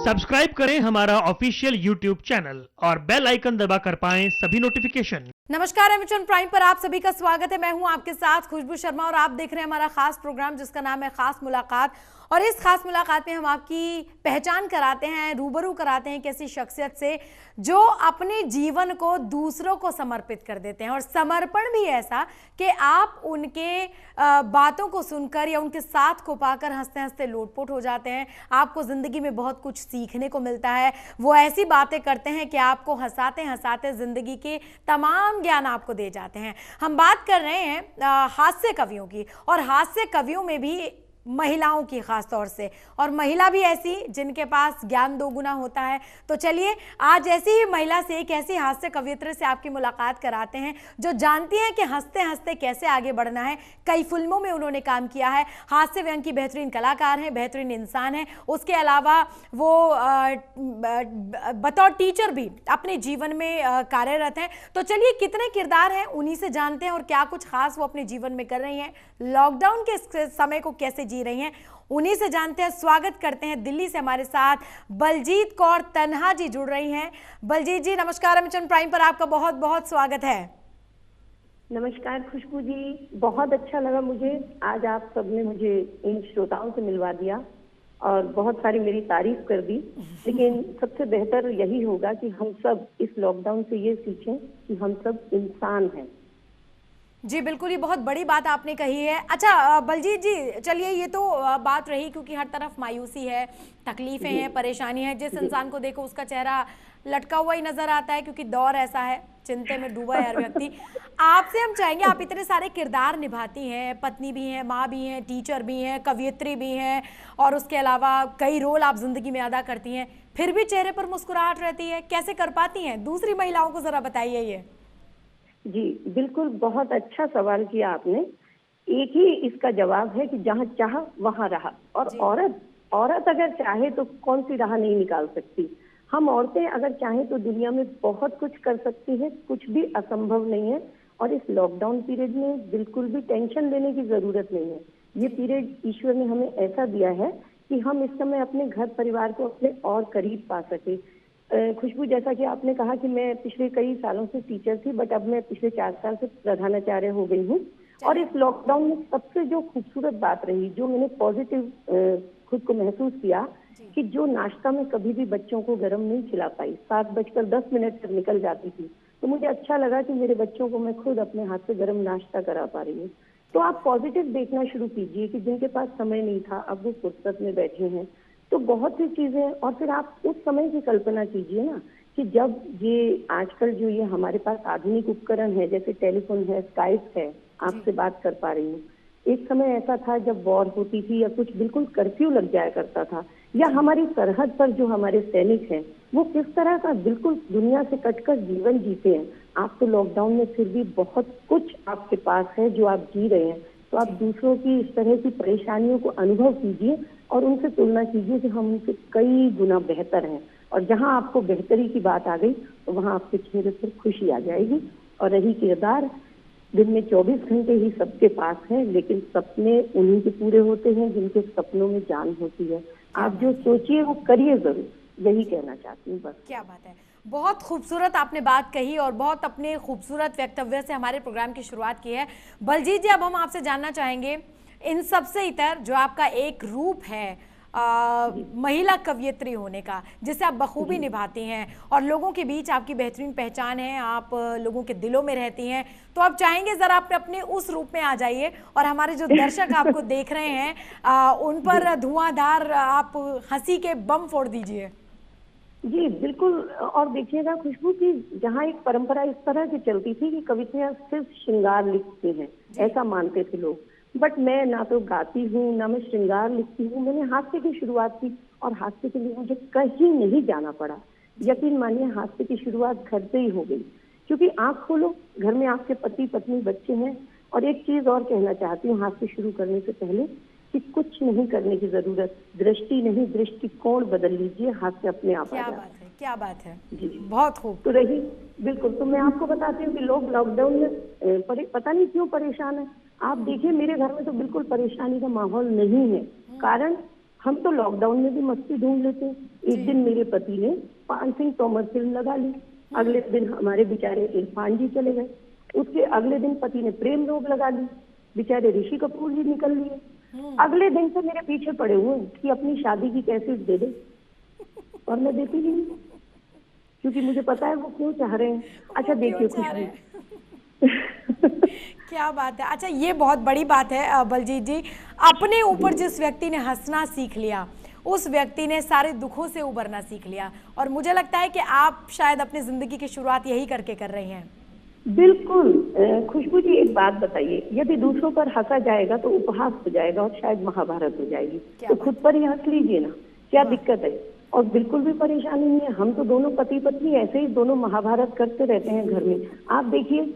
Subscribe करें हमारा official YouTube channel और बेल आइकन दबाकर पाएं सभी नोटिफिकेशन। नमस्कार, एमएचएन प्राइम पर आप सभी का स्वागत है। मैं हूं आपके साथ खुशबू शर्मा और आप देख रहे हैं हमारा खास प्रोग्राम जिसका नाम है खास मुलाकात। और इस खास मुलाकात में हम आपकी पहचान कराते हैं, रूबरू कराते हैं किसी शख्सियत से जो अपने जीवन को दूसरों को समर्पित कर देते हैं, और समर्पण भी ऐसा कि आप उनके बातों को सुनकर या उनके साथ को पाकर हंसते हंसते लोटपोट हो जाते हैं। आपको ज़िंदगी में बहुत कुछ सीखने को मिलता है। वो ऐसी बातें करते हैं कि आपको हंसाते हंसाते ज़िंदगी के तमाम ज्ञान आपको दे जाते हैं। हम बात कर रहे हैं हास्य कवियों की, और हास्य कवियों में भी महिलाओं की खास तौर से, और महिला भी ऐसी जिनके पास ज्ञान दोगुना होता है। तो चलिए आज ऐसी ही महिला से, एक ऐसी हास्य कवियत्री से आपकी मुलाकात कराते हैं जो जानती हैं कि हंसते हंसते कैसे आगे बढ़ना है। कई फिल्मों में उन्होंने काम किया है, हास्य व्यंग की बेहतरीन कलाकार हैं, बेहतरीन इंसान हैं। उसके अलावा वो बतौर टीचर भी अपने जीवन में कार्यरत हैं। तो चलिए कितने किरदार हैं उन्हीं से जानते हैं और क्या कुछ खास वो अपने जीवन में कर रही हैं, लॉकडाउन के समय को कैसे जी रही हैं, उन्हीं से जानते हैं। स्वागत करते हैं दिल्ली से हमारे साथ बलजीत कौर तन्हा जी जुड़ रही हैं। बलजीत जी नमस्कार, एमएचएन प्राइम पर आपका बहुत बहुत स्वागत है। नमस्कार खुशबू जी, बहुत अच्छा लगा मुझे। आज आप सबने मुझे इन श्रोताओं से मिलवा दिया और बहुत सारी मेरी तारीफ कर दी, लेकिन सबसे बेहतर यही होगा कि हम सब इस लॉकडाउन से ये सीखें कि हम सब इंसान हैं। जी बिल्कुल, ये बहुत बड़ी बात आपने कही है। अच्छा बलजीत जी, चलिए ये तो बात रही क्योंकि हर तरफ मायूसी है, तकलीफें हैं, परेशानी है। जिस इंसान को देखो उसका चेहरा लटका हुआ ही नजर आता है क्योंकि दौर ऐसा है, चिंता में डूबा है हर व्यक्ति। आपसे हम चाहेंगे, आप इतने सारे किरदार निभाती हैं, पत्नी भी हैं, माँ भी हैं, टीचर भी हैं, कवियत्री भी हैं, और उसके अलावा कई रोल आप जिंदगी में अदा करती हैं, फिर भी चेहरे पर मुस्कुराहट रहती है। कैसे कर पाती हैं? दूसरी महिलाओं को जरा बताइए ये। जी बिल्कुल, बहुत अच्छा सवाल किया आपने। एक ही इसका जवाब है कि जहाँ चाह वहाँ रहा। और औरत अगर चाहे तो कौन सी राह नहीं निकाल सकती। हम औरतें अगर चाहें तो दुनिया में बहुत कुछ कर सकती हैं, कुछ भी असंभव नहीं है। और इस लॉकडाउन पीरियड में बिल्कुल भी टेंशन लेने की जरूरत नहीं है। ये पीरियड ईश्वर ने हमें ऐसा दिया है कि हम इस समय अपने घर परिवार को अपने और करीब पा सके। खुशबू, जैसा कि आपने कहा कि मैं पिछले कई सालों से टीचर थी, बट अब मैं पिछले 4 साल से प्रधानाचार्य हो गई हूँ। और इस लॉकडाउन में सबसे जो खूबसूरत बात रही, जो मैंने पॉजिटिव खुद को महसूस किया, कि जो नाश्ता में कभी भी बच्चों को गर्म नहीं खिला पाई, 7:10 पर निकल जाती थी, तो मुझे अच्छा लगा कि मेरे बच्चों को मैं खुद अपने हाथ से गर्म नाश्ता करा पा रही हूँ। तो आप पॉजिटिव देखना शुरू कीजिए कि जिनके पास समय नहीं था अब वो फुर्सत में बैठे हैं। तो बहुत सी चीजें, और फिर आप उस समय की कल्पना कीजिए ना कि जब ये आजकल जो ये हमारे पास आधुनिक उपकरण है, जैसे टेलीफोन है, स्काइप है, आपसे बात कर पा रही हूँ। एक समय ऐसा था जब वॉर होती थी या कुछ बिल्कुल कर्फ्यू लग जाया करता था, या हमारी सरहद पर जो हमारे सैनिक हैं वो किस तरह का बिल्कुल दुनिया से कटकर जीवन जीते हैं। आप तो लॉकडाउन में फिर भी बहुत कुछ आपके पास है जो आप जी रहे हैं। तो आप दूसरों की इस तरह की परेशानियों को अनुभव कीजिए और उनसे तुलना कीजिए कि हम उनसे कई गुना बेहतर हैं। और जहां आपको बेहतरी की बात आ गई तो वहां आपके चेहरे पर खुशी आ जाएगी। और रही किरदार, दिन में 24 घंटे ही सबके पास है, लेकिन सपने उन्हीं के पूरे होते हैं जिनके सपनों में जान होती है। आप जो सोचिए वो करिए जरूर, यही कहना चाहती हूँ बस। क्या बात है, बहुत खूबसूरत आपने बात कही और बहुत अपने खूबसूरत वक्तव्य से हमारे प्रोग्राम की शुरुआत की है। बलजीत जी, अब हम आपसे जानना चाहेंगे, इन सबसे इतर जो आपका एक रूप है महिला कवियत्री होने का, जिसे आप बखूबी निभाती हैं और लोगों के बीच आपकी बेहतरीन पहचान है, आप लोगों के दिलों में रहती हैं, तो आप चाहेंगे जरा आप अपने उस रूप में आ जाइए और हमारे जो दर्शक आपको देख रहे हैं उन पर धुआंधार आप हंसी के बम फोड़ दीजिए। जी बिल्कुल। और देखिएगा खुशबू की, जहाँ एक परंपरा इस तरह की चलती थी कि कविताएं सिर्फ श्रृंगार लिखती हैं, ऐसा मानते थे लोग। बट मैं ना तो गाती हूँ ना मैं श्रृंगार लिखती हूँ। मैंने हास्य की शुरुआत की और हास्य के लिए मुझे कहीं नहीं जाना पड़ा। यकीन मानिए, हास्य की शुरुआत घर से ही हो गई, क्योंकि आंख खोलो, घर में आपके पति पत्नी बच्चे हैं। और एक चीज और कहना चाहती हूँ हास्य शुरू करने से पहले, कि कुछ नहीं करने की जरूरत, दृष्टि नहीं दृष्टिकोण बदल लीजिए, हास्य अपने आप आ जाता है। क्या बात है जी, बहुत खूब। तो रही बिल्कुल, तो मैं आपको बताती हूँ कि लोग लॉकडाउन में पता नहीं क्यों परेशान है। आप देखिए मेरे घर में तो बिल्कुल परेशानी का माहौल नहीं है। कारण हम तो लॉकडाउन में भी मस्ती ढूंढ लेते हैं। एक दिन मेरे पति ने पान सिंह तोमर फिल्म लगा ली, अगले दिन हमारे बेचारे इरफान जी चले गए, उसके अगले दिन पति ने प्रेम रोग लगा ली, बेचारे ऋषि कपूर जी निकल लिए। अगले दिन से मेरे पीछे पड़े हुए हैं कि अपनी शादी की कैसेट दे दे, और मैं देती नहीं, क्योंकि मुझे पता है वो क्यों चाह रहे हैं। अच्छा देखिए खुशबू, क्या बात है। अच्छा ये बहुत बड़ी बात है बलजीत जी, अपने ऊपर जिस व्यक्ति ने हंसना सीख लिया उस व्यक्ति ने सारे दुखों से उबरना सीख लिया, और मुझे लगता है कि आप शायद अपनी जिंदगी की शुरुआत यही करके कर रही हैं। बिल्कुल। खुशबू जी एक बात बताइए, यदि दूसरों पर हंसा जाएगा तो उपहास हो जाएगा और शायद महाभारत हो जाएगी, तो खुद पर ही हंस लीजिए ना, क्या दिक्कत है। और बिल्कुल भी परेशानी नहीं है, हम तो दोनों पति पत्नी ऐसे ही दोनों महाभारत करते रहते हैं घर में। आप देखिए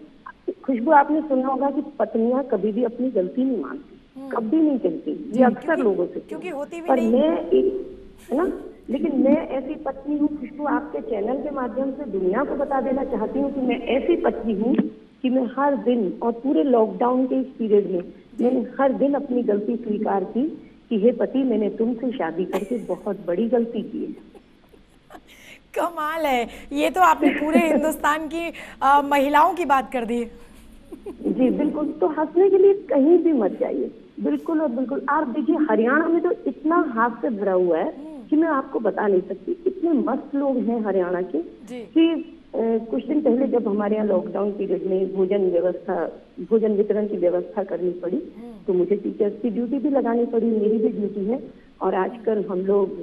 खुशबू, आपने सुना होगा कि पत्नियां कभी भी अपनी गलती नहीं मानती, कभी नहीं कहती, ये अक्सर लोगों से, क्योंकि होती भी पर नहीं। मैं एक है ना, लेकिन मैं ऐसी पत्नी हूँ खुशबू, आपके चैनल के माध्यम से दुनिया को बता देना चाहती हूँ कि मैं ऐसी पत्नी हूँ कि मैं हर दिन, और पूरे लॉकडाउन के इस पीरियड में मैंने हर दिन अपनी गलती स्वीकार की कि हे पति, मैंने तुमसे शादी करके बहुत बड़ी गलती की है। कमाल है, ये तो आपने पूरे हिंदुस्तान की महिलाओं की बात कर दी। जी बिल्कुल, तो हंसने के लिए कहीं भी मत जाइए, बिल्कुल और बिल्कुल। आप देखिए हरियाणा में तो इतना हास्य भरा हुआ है कि मैं आपको बता नहीं सकती, इतने मस्त लोग हैं हरियाणा के कि कुछ दिन पहले जब हमारे यहाँ लॉकडाउन पीरियड में भोजन वितरण की व्यवस्था करनी पड़ी, तो मुझे टीचर्स की ड्यूटी भी लगानी पड़ी, मेरी भी ड्यूटी है। और आजकल हम लोग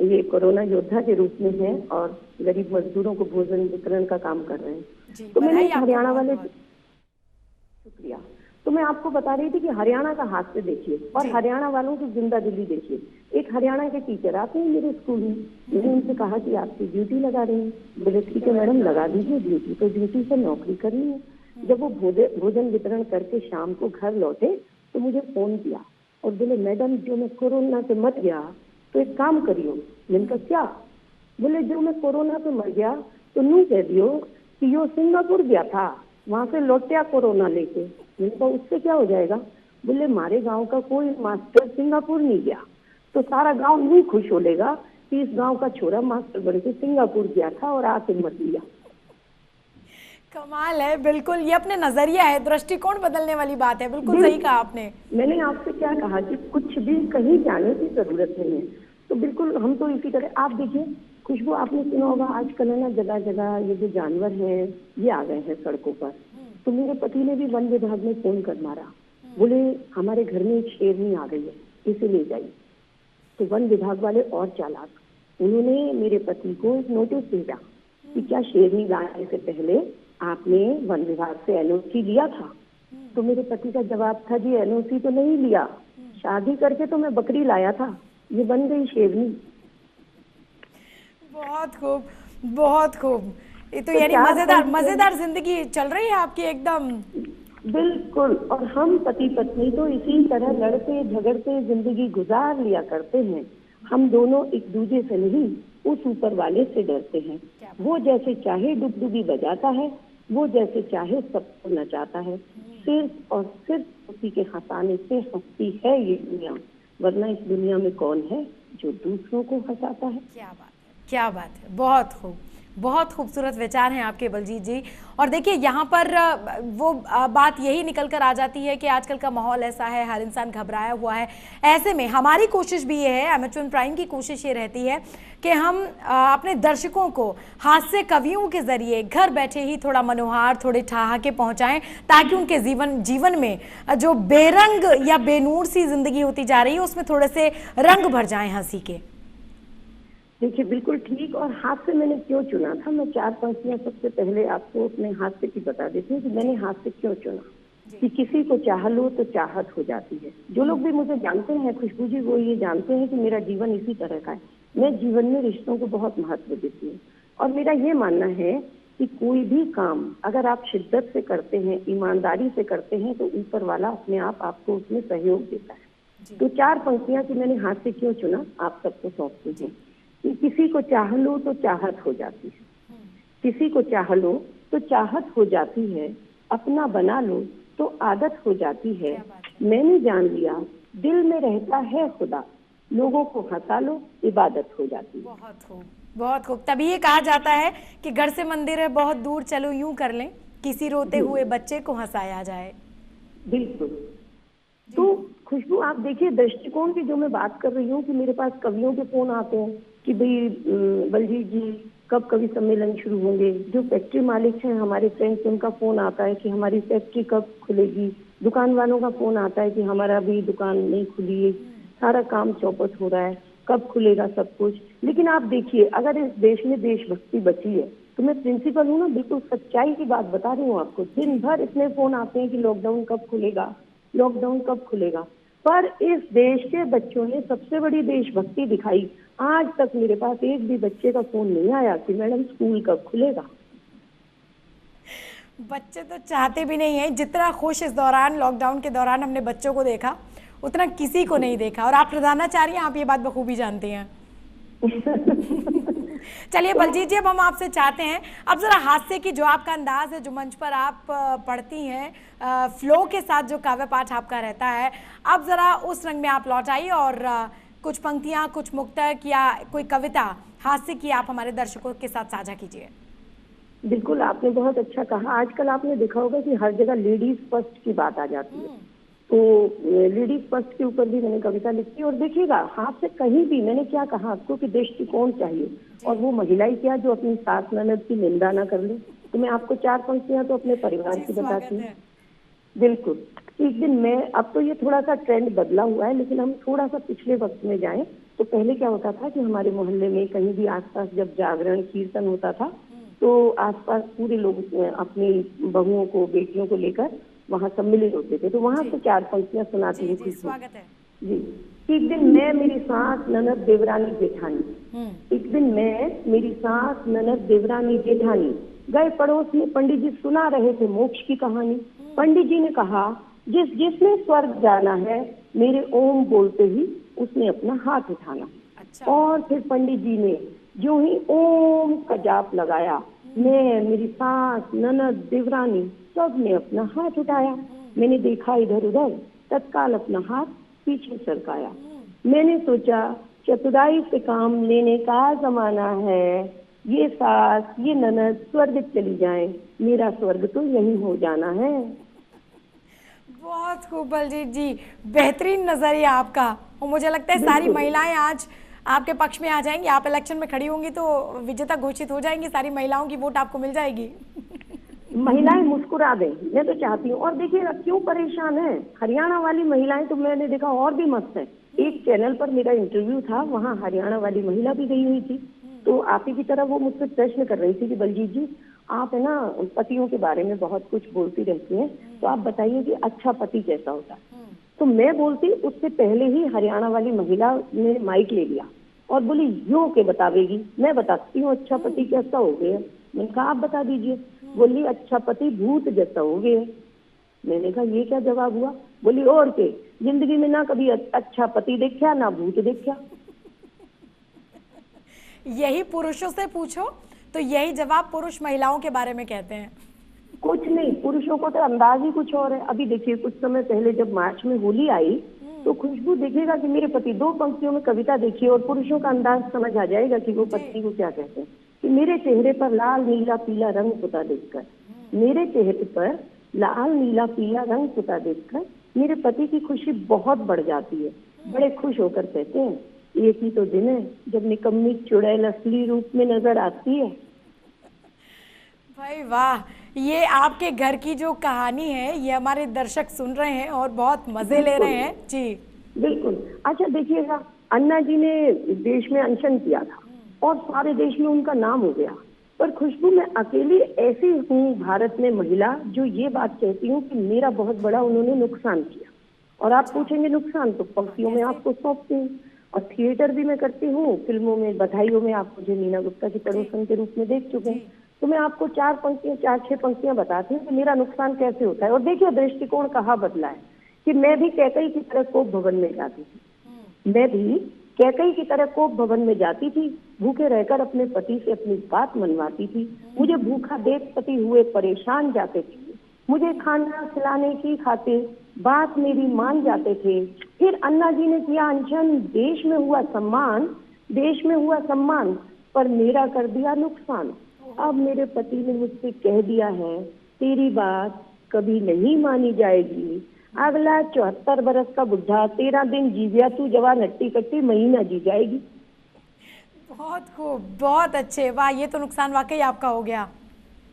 ये कोरोना योद्धा के रूप में हैं और गरीब मजदूरों को भोजन वितरण का काम कर रहे हैं। तो मैंने हरियाणा वाले, शुक्रिया, तो मैं आपको बता रही थी कि हरियाणा का हास्य देखिए और हरियाणा वालों की जिंदा दिली देखिए। एक हरियाणा के टीचर आते हैं मेरे स्कूल में, मैंने उनसे कहा कि आपकी ड्यूटी लगा रही है, बोले ठीक है मैडम लगा दीजिए ड्यूटी, तो ड्यूटी से नौकरी करनी है। जब वो भोजन वितरण करके शाम को घर लौटे तो मुझे फोन किया और बोले मैडम जो मैं कोरोना से मर गया तो एक काम करियो। मैंने कहा क्या? बोले जो मैं कोरोना से मर गया तो नू कह दियो कि यो सिंगापुर गया था, वहां से लौटिया कोरोना लेके। मैंने कहा उससे क्या हो जाएगा? बोले हमारे गांव का कोई मास्टर सिंगापुर नहीं गया तो सारा गांव नहीं खुश हो लेगा कि इस गांव का छोरा मास्टर बन के सिंगापुर गया था और आके मर लिया। कमाल है, बिल्कुल ये अपने नजरिया है, दृष्टिकोण बदलने वाली बात है, बिल्कुल सही कहा आपने। मैंने आपसे क्या कहा कि कुछ भी कहीं जाने की जरूरत नहीं है, तो बिल्कुल हम तो इसी तरह। आप देखिए खुशबू, आपने सुना होगा आजकल है ना जगह जगह ये जो जानवर हैं ये आ गए हैं सड़कों पर। तो मेरे पति ने भी वन विभाग में फोन कर मारा, बोले हमारे घर में एक शेरनी आ गई है, इसे ले जाइए। तो वन विभाग वाले और चालाक, उन्होंने मेरे पति को एक नोटिस भेजा कि क्या शेरनी लाने से पहले आपने वन विभाग से एनओसी लिया था? तो मेरे पति का जवाब था जी एनओसी तो नहीं लिया, शादी करके तो मैं बकरी लाया था, ये बन गई शेरनी। बहुत खूब, बहुत खूब। ये तो यानी मजेदार जिंदगी चल रही है आपकी एकदम। बिल्कुल, और हम पति पत्नी तो इसी तरह लड़ते झगड़ते जिंदगी गुजार लिया करते हैं। हम दोनों एक दूसरे से नहीं, उस ऊपर वाले से डरते हैं। वो जैसे चाहे डुगडुगी बजाता है, वो जैसे चाहे सबको नचाता है, सिर्फ और सिर्फ उसी के हंसाने से हंसती है ये दुनिया, वरना इस दुनिया में कौन है जो दूसरों को हंसाता है। क्या बात है, क्या बात है, बहुत खूब, बहुत खूबसूरत विचार हैं आपके बलजीत जी। और देखिए यहाँ पर वो बात यही निकल कर आ जाती है कि आजकल का माहौल ऐसा है, हर इंसान घबराया हुआ है। ऐसे में हमारी कोशिश भी ये है, एमएच1 प्राइम की कोशिश ये रहती है कि हम अपने दर्शकों को हास्य कवियों के जरिए घर बैठे ही थोड़ा मनोहार, थोड़े ठहाके पहुँचाएँ, ताकि उनके जीवन में जो बेरंग या बेनूर सी जिंदगी होती जा रही है उसमें थोड़े से रंग भर जाएँ हंसी के। देखिए बिल्कुल ठीक। और हास्य मैंने क्यों चुना था, मैं 4 पंक्तियां सबसे पहले आपको अपने हास्य की बता देती हूँ कि मैंने हास्य क्यों चुना। कि किसी को चाह लो तो चाहत हो जाती है। जो लोग भी मुझे जानते हैं खुशबू जी, वो ये जानते हैं कि मेरा जीवन इसी तरह का है। मैं जीवन में रिश्तों को बहुत महत्व देती हूँ और मेरा ये मानना है कि कोई भी काम अगर आप शिद्दत से करते हैं, ईमानदारी से करते हैं, तो ऊपर वाला अपने आप आपको उसमें सहयोग देता है। तो 4 पंक्तियां कि मैंने हास्य क्यों चुना आप सबको सौंपती हूँ। किसी को चाह लो तो चाहत हो जाती है, किसी को चाह लो तो चाहत हो जाती है, अपना बना लो तो आदत हो जाती है। मैंने जान लिया दिल में रहता है खुदा, लोगों को हंसा लो, इबादत हो जाती है। बहुत खूब, बहुत खूब। तभी ये कहा जाता है कि घर से मंदिर है बहुत दूर, चलो यूं कर लें, किसी रोते हुए बच्चे को हंसाया जाए। बिल्कुल। तो खुशबू आप देखिए दृष्टिकोण की जो मैं बात कर रही हूँ कि मेरे पास कवियों के फोन आते हैं कि भाई बलजीत जी कब कवि सम्मेलन शुरू होंगे। जो फैक्ट्री मालिक हैं हमारे फ्रेंड्स, उनका फोन आता है कि हमारी फैक्ट्री कब खुलेगी। दुकान वालों का फोन आता है कि हमारा भी दुकान नहीं खुली है, सारा काम चौपट हो रहा है, कब खुलेगा सब कुछ। लेकिन आप देखिए अगर इस देश में देशभक्ति बची है तो मैं प्रिंसिपल हूँ ना, बिल्कुल सच्चाई की बात बता रही हूँ आपको। दिन भर इतने फोन आते हैं कि लॉकडाउन कब खुलेगा, लॉकडाउन कब खुलेगा। पर इस देश के बच्चों ने सबसे बड़ी देशभक्ति दिखाई। आज तक मेरे पास एक भी बच्चे का फोन नहीं आया कि मैडम स्कूल कब खुलेगा। बच्चे तो चाहते भी नहीं है। जितना खुश इस दौरान लॉकडाउन के दौरान हमने बच्चों को देखा उतना किसी को नहीं देखा। और आप प्रधानाचार्य हैं, आप ये बात बखूबी जानते हैं। चलिए बलजीत जी, अब हम आपसे चाहते हैं अब जरा हास्य की जो आपका अंदाज है, जो मंच पर आप पढ़ती हैं, फ्लो के साथ जो काव्य पाठ आपका रहता है, अब जरा उस रंग में आप लौट आइए और कुछ पंक्तियां, कुछ मुक्तक या कोई कविता हास्य की आप हमारे दर्शकों के साथ साझा कीजिए। बिल्कुल, आपने बहुत अच्छा कहा। आजकल आपने देखा होगा कि हर जगह लेडीज फर्स्ट की बात आ जाती है, तो लेडीज फर्स्ट के ऊपर भी मैंने कविता लिखी। और देखिएगा हाथ से कहीं भी मैंने क्या कहा आपको कि दृष्टिकोण चाहिए, और वो महिला ही क्या जो अपनी सास ननद की निंदा ना कर ले। तो मैं आपको 4 पंक्तियां तो अपने परिवार की बताती हूँ। बिल्कुल। एक दिन मैं, अब तो ये थोड़ा सा ट्रेंड बदला हुआ है, लेकिन हम थोड़ा सा पिछले वक्त में जाएं तो पहले क्या होता था कि हमारे मोहल्ले में कहीं भी आसपास जब जागरण कीर्तन होता था तो आसपास पूरे लोग अपनी बहुओं को, बेटियों को लेकर वहाँ सम्मिलित होते थे। तो वहाँ से 4 पंक्तियां सुनाती हूँ। स्वागत है जी। एक दिन मैं, मेरी सास ननद देवरानी जेठानी, एक दिन मैं, मेरी सास ननद देवरानी जेठानी गए पड़ोस में, पंडित जी सुना रहे थे मोक्ष की कहानी। पंडित जी ने कहा जिसने स्वर्ग जाना है मेरे ओम बोलते ही उसने अपना हाथ उठाना। अच्छा। और फिर पंडित जी ने जो ही ओम का जाप लगाया, मैं, मेरी सास ननद देवरानी सब ने अपना हाथ उठाया। मैंने देखा इधर उधर, तत्काल अपना हाथ पीछे सरकाया। मैंने सोचा चतुराई से काम लेने का जमाना है, ये सास ये ननद स्वर्ग चली जाएं, मेरा स्वर्ग तो यही हो जाना है। बहुत खूब बलजीत जी, बेहतरीन नजरिया आपका। और मुझे लगता है सारी महिलाएं आज आपके पक्ष में आ जाएंगी। आप इलेक्शन में खड़ी होंगी तो विजेता घोषित हो जाएंगी, सारी महिलाओं की वोट आपको मिल जाएगी। महिलाएं मुस्कुरा दें, मैं तो चाहती हूँ। और देखिए क्यों परेशान है हरियाणा वाली महिलाएं, तो मैंने देखा और भी मस्त है। एक चैनल पर मेरा इंटरव्यू था, वहाँ हरियाणा वाली महिला भी गई हुई थी। तो आप ही की तरह वो मुझसे प्रश्न कर रही थी कि बलजीत जी आप है ना पतियों के बारे में बहुत कुछ बोलती रहती हैं, तो आप बताइए कि अच्छा पति कैसा होता है। तो मैं बोलती, उससे पहले ही हरियाणा वाली महिला ने माइक ले लिया और बोली यो के बतावेगी, मैं बताती हूँ अच्छा पति कैसा हो गया। मैंने कहा आप बता दीजिए। बोली अच्छा पति भूत जैसा हो गया। मैंने कहा ये क्या जवाब हुआ। बोली और के जिंदगी में ना कभी अच्छा पति देखा ना भूत देखा। यही पुरुषों से पूछो तो यही जवाब पुरुष महिलाओं के बारे में कहते हैं। कुछ नहीं, पुरुषों को तो अंदाज ही कुछ और है। अभी देखिए कुछ समय पहले जब मार्च में होली आई तो खुशबू देखिएगा कि मेरे पति 2 पंक्तियों में कविता देखिए और पुरुषों का अंदाज समझ आ जाएगा कि वो पत्नी को क्या कहते हैं। कि मेरे चेहरे पर लाल नीला पीला रंग पुता देखकर, मेरे चेहरे पर लाल नीला पीला रंग पुता देखकर मेरे पति की खुशी बहुत बढ़ जाती है। बड़े खुश होकर कहते हैं एक ही तो दिन है जब निकम्मी चुड़ैल असली रूप में नजर आती है। भाई वाह, ये आपके घर की जो कहानी है ये हमारे दर्शक सुन रहे हैं और बहुत मजे ले रहे हैं जी। बिल्कुल। अच्छा देखिएगा अन्ना जी ने देश में अनशन किया था और सारे देश में उनका नाम हो गया, पर खुशबू मैं अकेली ऐसी हूँ भारत में महिला जो ये बात कहती हूँ कि मेरा बहुत बड़ा उन्होंने नुकसान किया। और आप पूछेंगे नुकसान तो पंक्तियों में आपको सौंपती हूँ। और थिएटर भी मैं करती हूँ, फिल्मों में बधाइयों में आप मुझे नीना गुप्ता की पड़ोसन के रूप में देख चुके हैं। तो मैं आपको 4 पंक्तियां 4-6 पंक्तियां बताती हूँ कि मेरा नुकसान कैसे होता है। और देखिए दृष्टिकोण कहाँ बदला है कि मैं भी कैकई की तरह कोप भवन में जाती थी, मैं भी कैकई की तरह कोप भवन में जाती थी, भूखे रहकर अपने पति से अपनी बात मनवाती थी। मुझे भूखा देख पति हुए परेशान जाते थे, मुझे खाना खिलाने की खातिर बात मेरी मान जाते थे। फिर अन्ना जी ने किया अनशन, देश में हुआ सम्मान, देश में हुआ सम्मान, पर मेरा कर दिया नुकसान। अब मेरे पति ने मुझसे कह दिया है, तेरी बात कभी नहीं मानी जाएगी। अगला 74 बरस का बुढ़ा 13 दिन जी गया, तू जवान हट्टी कट्टी महीना जी जाएगी। बहुत खूब, बहुत अच्छे। वाह, ये तो नुकसान वाकई आपका हो गया।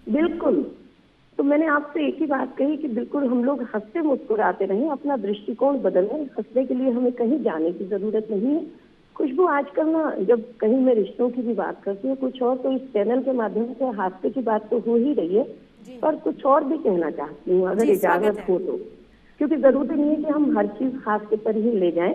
बिल्कुल। तो मैंने आपसे एक ही बात कही कि बिल्कुल हम लोग हंसते मुस्कुराते रहें, अपना दृष्टिकोण बदलें। हंसने के लिए हमें कहीं जाने की जरूरत नहीं है। खुशबू, आजकल ना जब कहीं मैं रिश्तों की भी बात करती हूँ कुछ और, तो इस चैनल के माध्यम से हादसे की बात तो हो ही रही है, पर कुछ और भी कहना चाहती हूँ अगर इजाजत हो तो। क्योंकि जरूरी नहीं है कि हम हर चीज खास के पर ही ले जाएं,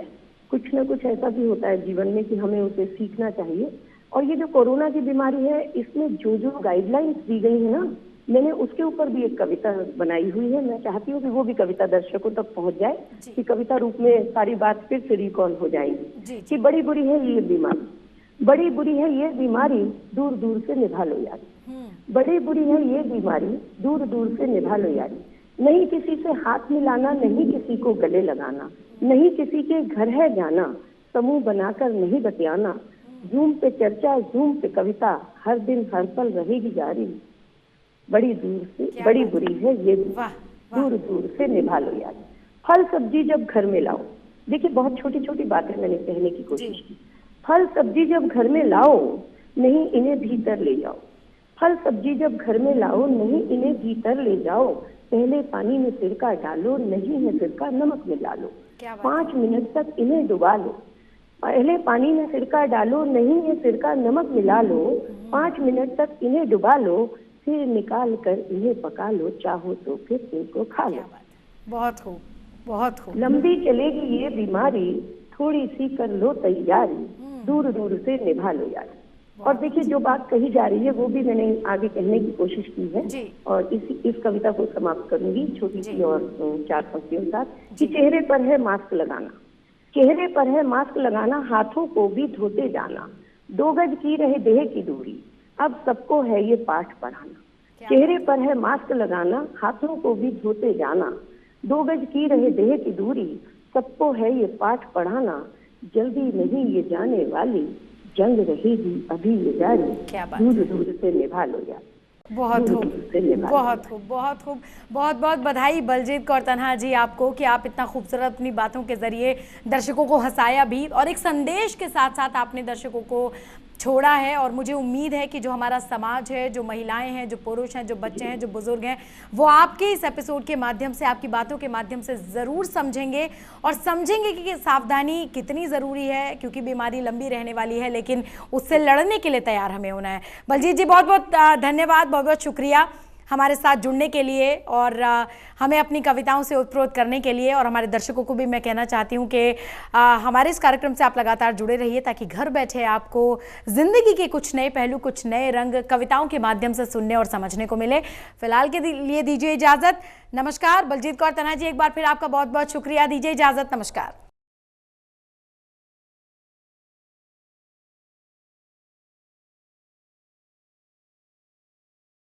कुछ ना कुछ ऐसा भी होता है जीवन में कि हमें उसे सीखना चाहिए। और ये जो कोरोना की बीमारी है, इसमें जो जो गाइडलाइंस दी गई है ना, मैंने उसके ऊपर भी एक कविता बनाई हुई है। मैं चाहती हूँ कि वो भी कविता दर्शकों तक पहुंच जाए, कि कविता रूप में सारी बात फिर से रिकॉल हो जाएगी। कि बड़ी बुरी है ये बीमारी, बड़ी बुरी है ये बीमारी, दूर दूर से निभा लो यारी। बड़ी बुरी है ये बीमारी, दूर दूर से निभा लो यारी। नहीं किसी से हाथ मिलाना, नहीं किसी को गले लगाना, नहीं किसी के घर है जाना, समूह बनाकर नहीं बतियाना। जूम पे चर्चा, जूम पे कविता, हर दिन हर पल रहेगी जारी। बड़ी दूर से, बड़ी बुरी है ये, दूर दूर से निभा लो यार। फल सब्जी जब घर में लाओ, देखिए बहुत छोटी छोटी बातें मैंने कहने की कोशिश की। फल सब्जी जब घर में लाओ, नहीं इन्हें भीतर ले जाओ। फल सब्जी जब घर में लाओ, नहीं इन्हें भीतर ले जाओ। पहले पानी में सिरका डालो, नहीं है सिरका नमक मिला लो। 5 मिनट तक इन्हें डुबा लो। पहले पानी में सिरका डालो, नहीं है सिरका नमक मिला लो। 5 मिनट तक इन्हें डुबा लो, फिर निकाल कर इन्हें पका लो, चाहो तो फिर इनको खा लो। बहुत खूब, बहुत खूब। लंबी चलेगी ये बीमारी, थोड़ी सी कर लो तैयारी, दूर दूर से निभा लो यार। और देखिए जो बात कही जा रही है वो भी मैंने आगे कहने की कोशिश की है, और इस कविता को समाप्त करूंगी छोटी सी और 4 पंक्तियों के साथ। कि चेहरे पर है मास्क लगाना, चेहरे पर है मास्क लगाना, हाथों को भी धोते जाना। 2 गज की रहे देह की दूरी, अब सबको है ये पाठ पढ़ाना। चेहरे पर है मास्क लगाना, हाथों को भी धोते जाना। 2 गज की रहे देह की दूरी, सबको है ये पाठ पढ़ाना। जल्दी नहीं ये जाने वाली, जंग रहेगी अभी ये जारी। दूर दूर से निभा लो यार। बहुत खूब, बहुत खूब, बहुत खूब। बहुत बहुत बधाई बलजीत कौर तन्हा जी आपको कि आप इतना खूबसूरत अपनी बातों के जरिए दर्शकों को हंसाया भी, और एक संदेश के साथ साथ आपने दर्शकों को छोड़ा है। और मुझे उम्मीद है कि जो हमारा समाज है, जो महिलाएं हैं, जो पुरुष हैं, जो बच्चे हैं, जो बुजुर्ग हैं, वो आपके इस एपिसोड के माध्यम से, आपकी बातों के माध्यम से ज़रूर समझेंगे, और समझेंगे कि सावधानी कितनी ज़रूरी है, क्योंकि बीमारी लंबी रहने वाली है, लेकिन उससे लड़ने के लिए तैयार हमें होना है। बलजीत जी बहुत बहुत धन्यवाद, बहुत बहुत शुक्रिया हमारे साथ जुड़ने के लिए और हमें अपनी कविताओं से उत्प्रोत करने के लिए। और हमारे दर्शकों को भी मैं कहना चाहती हूँ कि हमारे इस कार्यक्रम से आप लगातार जुड़े रहिए, ताकि घर बैठे आपको ज़िंदगी के कुछ नए पहलू, कुछ नए रंग कविताओं के माध्यम से सुनने और समझने को मिले। फिलहाल के लिए दीजिए इजाज़त। नमस्कार। बलजीत कौर तन्हा जी, एक बार फिर आपका बहुत बहुत शुक्रिया। दीजिए इजाज़त। नमस्कार।